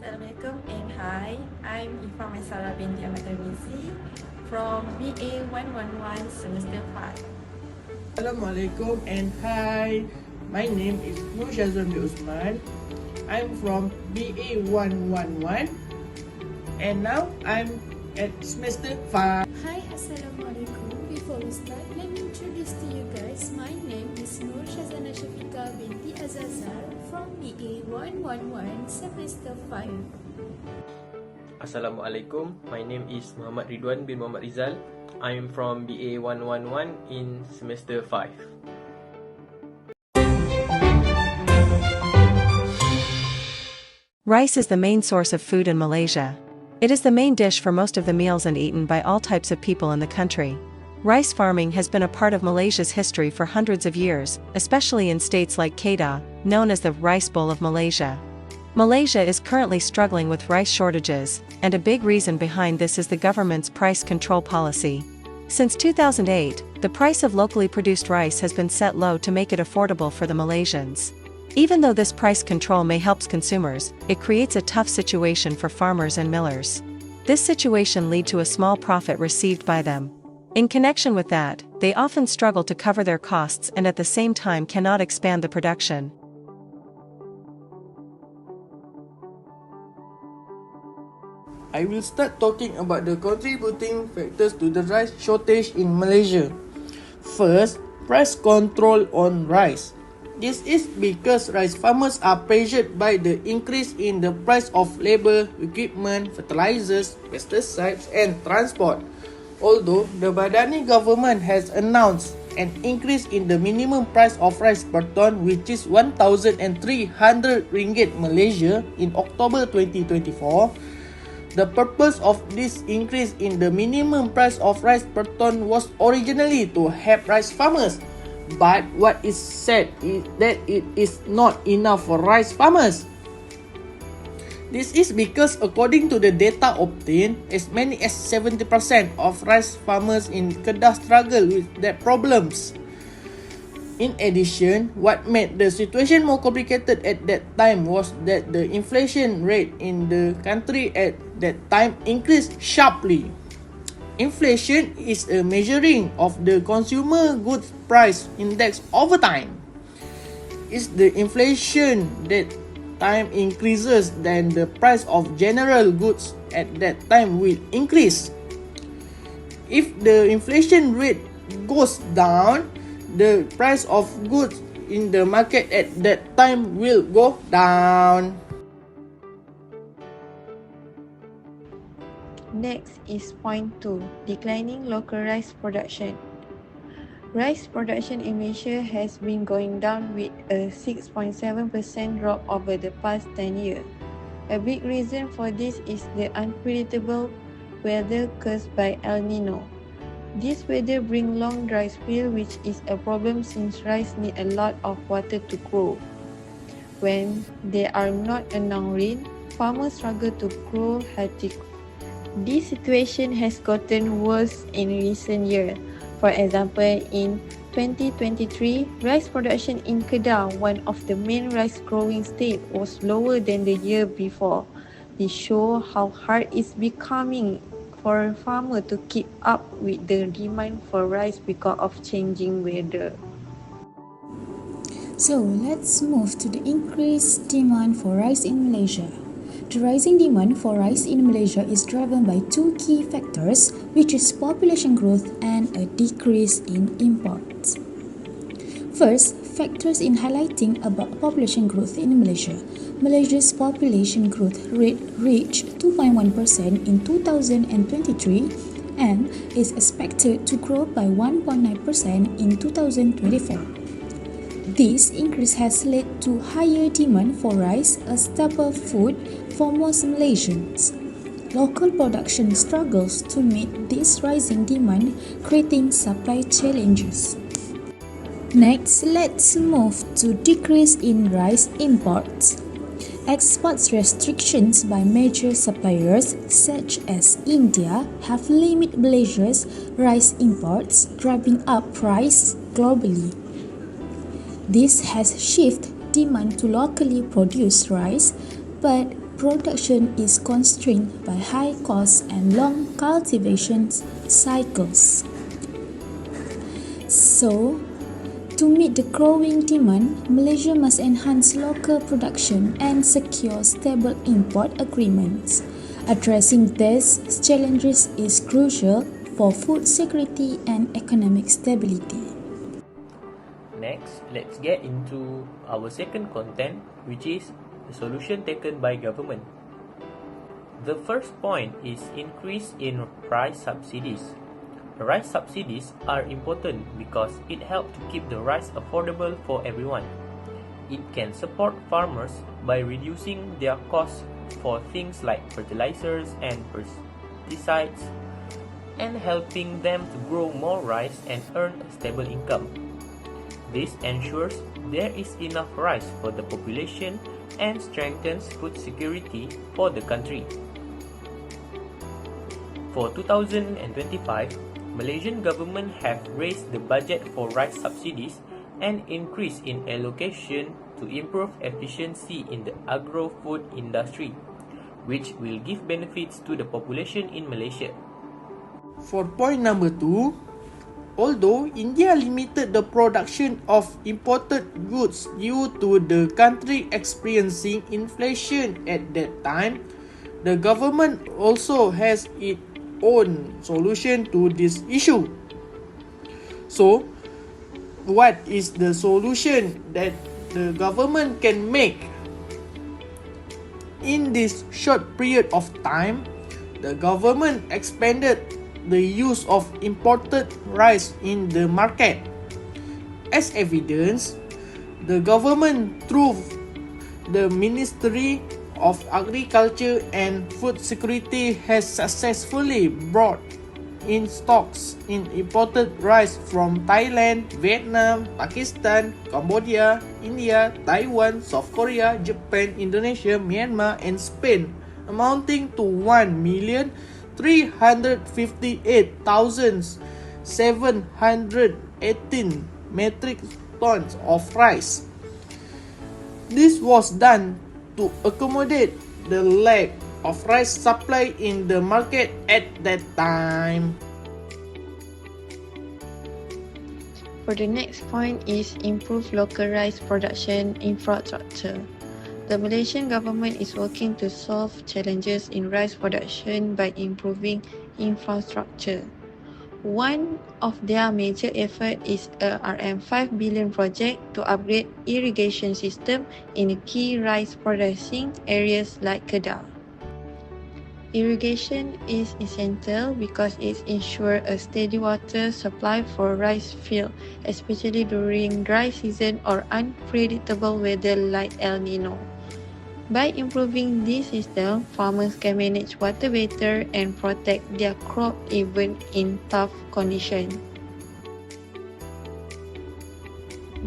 Assalamualaikum and hi, I'm Ifa Maisara binti Ahmad Tarmizi from BA 111 Semester 5. Assalamualaikum and hi, my name is Nur Shazwan bin Usman. I'm from BA 111 and now I'm at semester 5. Hi, Assalamualaikum. Before we start, let me introduce to you guys. My name is Nur Shazana Shafika binti Azazar from BA 111 Semester 5. Assalamualaikum, my name is Muhammad Ridwan bin Muhammad Rizal. I'm from BA 111 in semester 5. Rice is the main source of food in Malaysia. It is the main dish for most of the meals and eaten by all types of people in the country. Rice farming has been a part of Malaysia's history for hundreds of years, especially in states like Kedah, known as the Rice Bowl of Malaysia. Malaysia is currently struggling with rice shortages, and a big reason behind this is the government's price control policy. Since 2008, the price of locally produced rice has been set low to make it affordable for the Malaysians. Even though this price control may help consumers, it creates a tough situation for farmers and millers. This situation leads to a small profit received by them. In connection with that, they often struggle to cover their costs and at the same time cannot expand the production. I will start talking about the contributing factors to the rice shortage in Malaysia. First, price control on rice. This is because rice farmers are pressured by the increase in the price of labor, equipment, fertilizers, pesticides and transport. Although the Badani government has announced an increase in the minimum price of rice per ton, which is 1,300 ringgit Malaysia in October 2024, the purpose of this increase in the minimum price of rice per ton was originally to help rice farmers. But what is said is that it is not enough for rice farmers. This is because according to the data obtained, as many as 70% of rice farmers in Kedah struggle with their problems. In addition, what made the situation more complicated at that time was that the inflation rate in the country at that time increased sharply. Inflation is a measuring of the consumer goods price index over time. It's the inflation that time increases, then the price of general goods at that time will increase. If the inflation rate goes down, the price of goods in the market at that time will go down. Next is point 2, declining local rice production. Rice production in Malaysia has been going down with a 6.7% drop over the past 10 years. A big reason for this is the unpredictable weather caused by El Nino. This weather brings long dry spell, which is a problem since rice need a lot of water to grow. When there are not enough rain, farmers struggle to grow healthy. This situation has gotten worse in recent years. For example, in 2023, rice production in Kedah, one of the main rice growing states, was lower than the year before. This shows how hard it's becoming for a farmer to keep up with the demand for rice because of changing weather. So let's move to the increased demand for rice in Malaysia. The rising demand for rice in Malaysia is driven by two key factors, which is population growth and a decrease in imports. First, factors in highlighting about population growth in Malaysia. Malaysia's population growth rate reached 2.1% in 2023 and is expected to grow by 1.9% in 2024. This increase has led to higher demand for rice, a staple food for most Malaysians. Local production struggles to meet this rising demand, creating supply challenges. Next, let's move to decrease in rice imports. Export restrictions by major suppliers such as India have limited Malaysia's rice imports, driving up prices globally. This has shifted demand to locally produced rice, but production is constrained by high costs and long cultivation cycles. So, to meet the growing demand, Malaysia must enhance local production and secure stable import agreements. Addressing these challenges is crucial for food security and economic stability. Next, let's get into our second content, which is the solution taken by government. The first point is increase in rice subsidies. Rice subsidies are important because it helps to keep the rice affordable for everyone. It can support farmers by reducing their costs for things like fertilizers and pesticides and helping them to grow more rice and earn a stable income. This ensures there is enough rice for the population and strengthens food security for the country. For 2025, Malaysian government have raised the budget for rice subsidies and increase in allocation to improve efficiency in the agro-food industry, which will give benefits to the population in Malaysia. For point number 2, although India limited the production of imported goods due to the country experiencing inflation at that time, the government also has its own solution to this issue. So, what is the solution that the government can make? In this short period of time, the government expanded the use of imported rice in the market. As evidence, the government through the Ministry of Agriculture and Food Security has successfully brought in stocks in imported rice from Thailand, Vietnam, Pakistan, Cambodia, India, Taiwan, South Korea, Japan, Indonesia, Myanmar, and Spain, amounting to 1,358,718 metric tons of rice. This was done to accommodate the lack of rice supply in the market at that time. For the next point is improve local rice production infrastructure. The Malaysian government is working to solve challenges in rice production by improving infrastructure. One of their major efforts is a RM5 billion project to upgrade irrigation system in key rice processing areas like Kedah. Irrigation is essential because it ensures a steady water supply for rice field, especially during dry season or unpredictable weather like El Nino. By improving this system, farmers can manage water better and protect their crop even in tough conditions.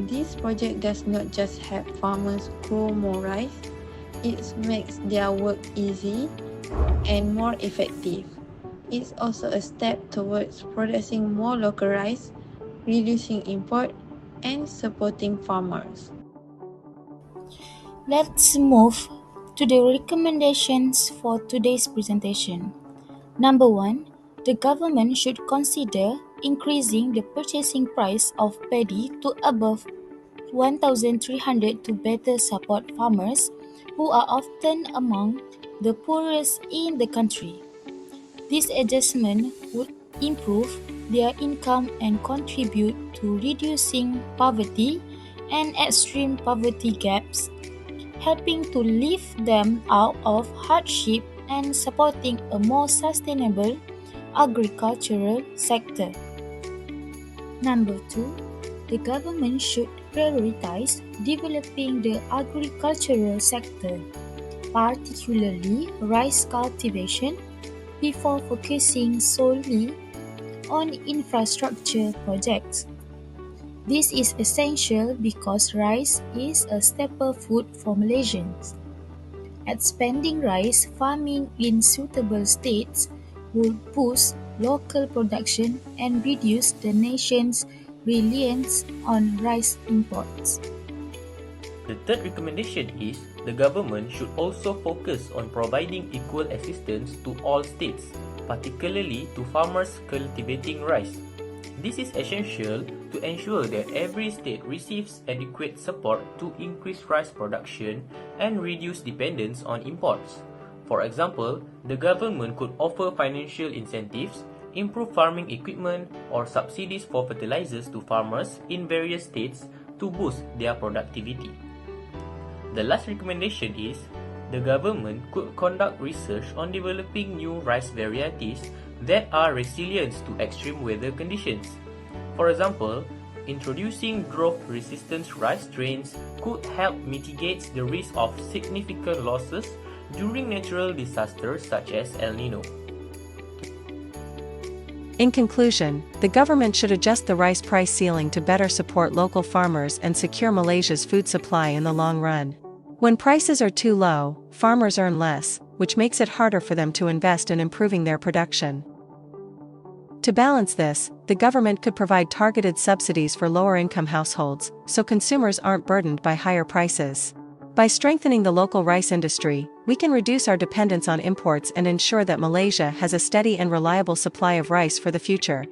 This project does not just help farmers grow more rice, it makes their work easy and more effective. It's also a step towards producing more local rice, reducing import, and supporting farmers. Let's move to the recommendations for today's presentation. Number 1, the government should consider increasing the purchasing price of paddy to above 1,300 to better support farmers who are often among the poorest in the country. This adjustment would improve their income and contribute to reducing poverty and extreme poverty gaps, helping to lift them out of hardship and supporting a more sustainable agricultural sector. Number 2, the government should prioritize developing the agricultural sector, particularly rice cultivation, before focusing solely on infrastructure projects. This is essential because rice is a staple food for Malaysians. Expanding rice farming in suitable states will boost local production and reduce the nation's reliance on rice imports. The third recommendation is the government should also focus on providing equal assistance to all states, particularly to farmers cultivating rice. This is essential to ensure that every state receives adequate support to increase rice production and reduce dependence on imports. For example, the government could offer financial incentives, improve farming equipment, or subsidies for fertilizers to farmers in various states to boost their productivity. The last recommendation is the government could conduct research on developing new rice varieties that are resilient to extreme weather conditions. For example, introducing drought-resistant rice strains could help mitigate the risk of significant losses during natural disasters such as El Nino. In conclusion, the government should adjust the rice price ceiling to better support local farmers and secure Malaysia's food supply in the long run. When prices are too low, farmers earn less, which makes it harder for them to invest in improving their production. To balance this, the government could provide targeted subsidies for lower-income households, so consumers aren't burdened by higher prices. By strengthening the local rice industry, we can reduce our dependence on imports and ensure that Malaysia has a steady and reliable supply of rice for the future.